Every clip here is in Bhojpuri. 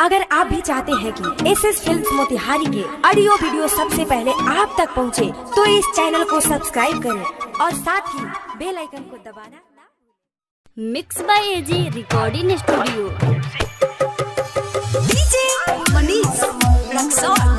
अगर आप भी चाहते हैं कि एसएस फिल्म्स मोतिहारी के ऑडियो वीडियो सबसे पहले आप तक पहुंचे, तो इस चैनल को सब्सक्राइब करें और साथ ही बेल आइकन को दबाना। Mix by AG recording studio. DJ Manish Raxaul.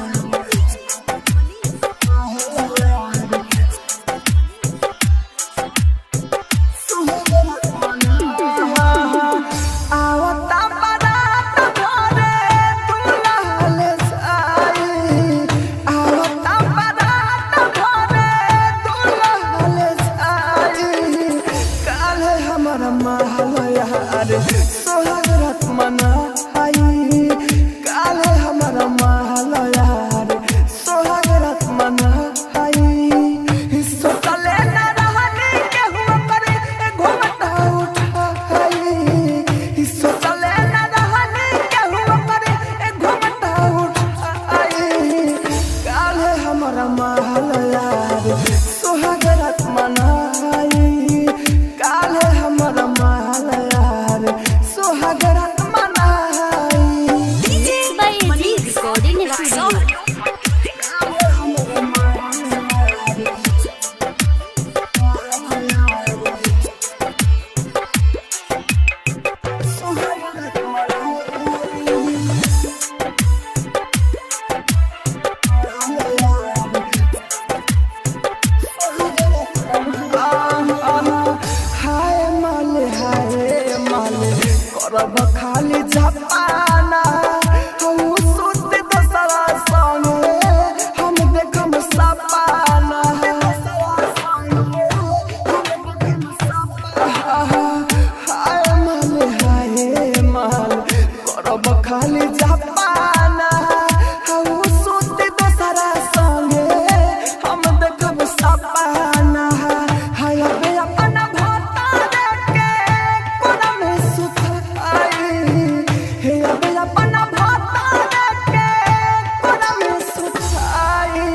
सोहरत मनाई काले हमारा महल यार, सोहरत मनाई सोचले न रहनी के हुआ करे घूमटा उठाई, सोचले न रहनी के हुआ करे घूमटा उठाई काले हमारा महल यार, सोहरत मनाई काले हमारा महल यार, सोहरत मनाई। DJ by AG recording studio. करब खाली जपाना हम सुत दसरा संगे हम देखम सपाना, हाय माल करब खाली जपाना हम सुत दसरा संगे हम देखम सपाना, हाय अपना भाता देके कोना में सुत अपना भाता देके कोना में सुताई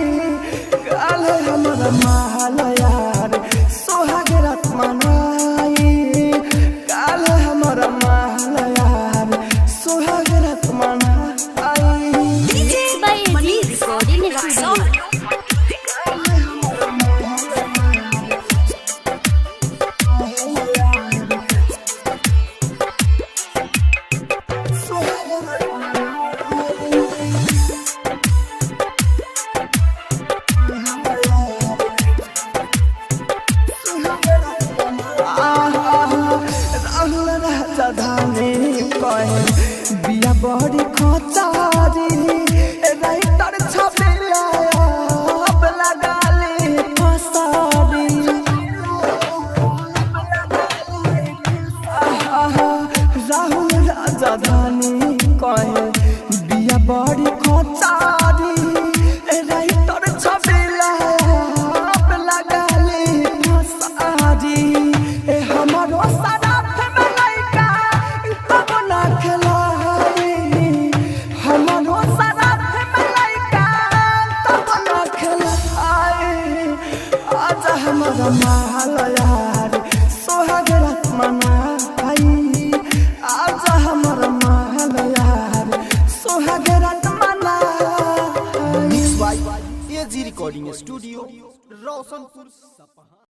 काले हमारा महल यार, सोहरत मनाई काले हमारा महल यार, सोहरत मनाई। DJ by AG recording studio. राजधानी कहे बिया बड़ी खचारी राइटर छपेला अब लगाली फसारी, राहुल राजधानी कहे बिया बड़ी खचारी राइटर छपेला अब लगाली फसारी, हमारो हमारा महल यार, सोहरत मनाई आजा हमारा महल यार, सोहरत मनाई। Mix by AG recording studio, Roshanpur Sapaha.